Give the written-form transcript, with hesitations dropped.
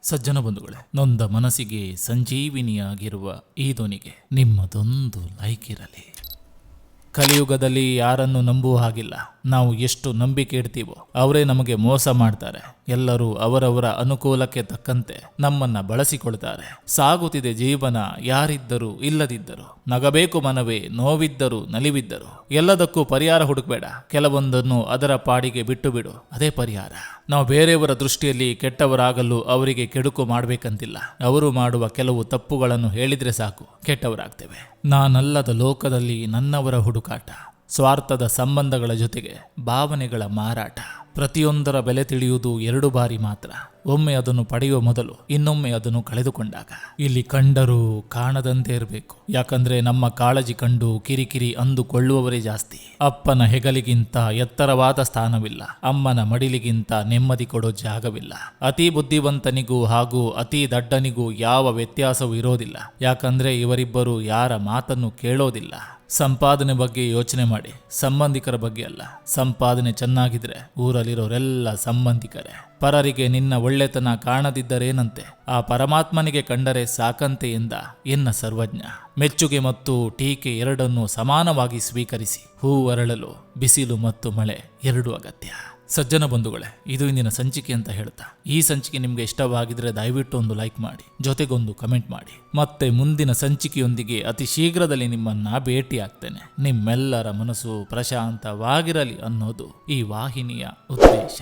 ಸಜ್ಜನ ಬಂಧುಗಳೇ, ನೊಂದ ಮನಸ್ಸಿಗೆ ಸಂಜೀವಿನಿಯಾಗಿರುವ ಈ ಧ್ವನಿಗೆ ನಿಮ್ಮದೊಂದು ಲೈಕ್ ಇರಲಿ. ಕಲಿಯುಗದಲ್ಲಿ ಯಾರನ್ನು ನಂಬುವ ಹಾಗಿಲ್ಲ. ನಾವು ಎಷ್ಟು ನಂಬಿಕೆ ಇಡ್ತೀವೋ ಅವರೇ ನಮಗೆ ಮೋಸ ಮಾಡ್ತಾರೆ. ಎಲ್ಲರೂ ಅವರವರ ಅನುಕೂಲಕ್ಕೆ ತಕ್ಕಂತೆ ನಮ್ಮನ್ನ ಬಳಸಿಕೊಳ್ತಾರೆ. ಸಾಗುತ್ತಿದೆ ಜೀವನ, ಯಾರಿದ್ದರೂ ಇಲ್ಲದಿದ್ದರು. ನಗಬೇಕು ಮನವೇ, ನೋವಿದ್ದರೂ ನಲಿವಿದ್ದರು. ಎಲ್ಲದಕ್ಕೂ ಪರಿಹಾರ ಹುಡುಕಬೇಡ, ಕೆಲವೊಂದನ್ನು ಅದರ ಪಾಡಿಗೆ ಬಿಟ್ಟು ಬಿಡು, ಅದೇ ಪರಿಹಾರ. ನಾವು ಬೇರೆಯವರ ದೃಷ್ಟಿಯಲ್ಲಿ ಕೆಟ್ಟವರಾಗಲು ಅವರಿಗೆ ಕೆಡುಕು ಮಾಡಬೇಕಂತಿಲ್ಲ. ಅವರು ಮಾಡುವ ಕೆಲವು ತಪ್ಪುಗಳನ್ನು ಹೇಳಿದ್ರೆ ಸಾಕು, ಕೆಟ್ಟವರಾಗ್ತೇವೆ. ನಾನಲ್ಲದ ಲೋಕದಲ್ಲಿ ನನ್ನವರ ಹುಡುಕಾಟ, ಸ್ವಾರ್ಥದ ಸಂಬಂಧಗಳ ಜೊತೆಗೆ ಭಾವನೆಗಳ ಮಾರಾಟ. ಪ್ರತಿಯೊಂದರ ಬೆಲೆ ತಿಳಿಯುವುದು 2 ಬಾರಿ ಮಾತ್ರ. ಒಮ್ಮೆ ಅದನ್ನು ಪಡೆಯುವ ಮೊದಲು, ಇನ್ನೊಮ್ಮೆ ಅದನ್ನು ಕಳೆದುಕೊಂಡಾಗ. ಇಲ್ಲಿ ಕಂಡರೂ ಕಾಣದಂತೆ ಇರಬೇಕು. ಯಾಕಂದ್ರೆ ನಮ್ಮ ಕಾಳಜಿ ಕಂಡು ಕಿರಿಕಿರಿ ಅಂದುಕೊಳ್ಳುವವರೇ ಜಾಸ್ತಿ. ಅಪ್ಪನ ಹೆಗಲಿಗಿಂತ ಎತ್ತರವಾದ ಸ್ಥಾನವಿಲ್ಲ, ಅಮ್ಮನ ಮಡಿಲಿಗಿಂತ ನೆಮ್ಮದಿ ಕೊಡೋ ಜಾಗವಿಲ್ಲ. ಅತಿ ಬುದ್ಧಿವಂತನಿಗೂ ಹಾಗೂ ಅತಿ ದಡ್ಡನಿಗೂ ಯಾವ ವ್ಯತ್ಯಾಸವೂ ಇರೋದಿಲ್ಲ. ಯಾಕಂದ್ರೆ ಇವರಿಬ್ಬರು ಯಾರ ಮಾತನ್ನು ಕೇಳೋದಿಲ್ಲ. ಸಂಪಾದನೆ ಬಗ್ಗೆ ಯೋಚನೆ ಮಾಡಿ, ಸಂಬಂಧಿಕರ ಬಗ್ಗೆ ಅಲ್ಲ. ಸಂಪಾದನೆ ಚೆನ್ನಾಗಿದ್ರೆ ಊರಲ್ಲಿರೋರೆಲ್ಲ ಸಂಬಂಧಿಕರೇ. ಪರರಿಗೆ ನಿನ್ನ ಒಳ್ಳೆತನ ಕಾಣದಿದ್ದರೇನಂತೆ, ಆ ಪರಮಾತ್ಮನಿಗೆ ಕಂಡರೆ ಸಾಕಂತೆ ಎಂದ ಎನ್ನ ಸರ್ವಜ್ಞ. ಮೆಚ್ಚುಗೆ ಮತ್ತು ಟೀಕೆ ಎರಡನ್ನೂ ಸಮಾನವಾಗಿ ಸ್ವೀಕರಿಸಿ. ಹೂ ಅರಳಲು ಬಿಸಿಲು ಮತ್ತು ಮಳೆ 2 ಅಗತ್ಯ. ಸಜ್ಜನ ಬಂಧುಗಳೇ, ಇದು ಇಂದಿನ ಸಂಚಿಕೆ ಅಂತ ಹೇಳ್ತಾ, ಈ ಸಂಚಿಕೆ ನಿಮ್ಗೆ ಇಷ್ಟವಾಗಿದ್ರೆ ದಯವಿಟ್ಟು ಒಂದು ಲೈಕ್ ಮಾಡಿ, ಜೊತೆಗೊಂದು ಕಮೆಂಟ್ ಮಾಡಿ. ಮತ್ತೆ ಮುಂದಿನ ಸಂಚಿಕೆಯೊಂದಿಗೆ ಅತಿ ಶೀಘ್ರದಲ್ಲಿ ನಿಮ್ಮನ್ನ ಭೇಟಿ ಆಗ್ತೇನೆ. ನಿಮ್ಮೆಲ್ಲರ ಮನಸ್ಸು ಪ್ರಶಾಂತವಾಗಿರಲಿ ಅನ್ನೋದು ಈ ವಾಹಿನಿಯ ಉದ್ದೇಶ.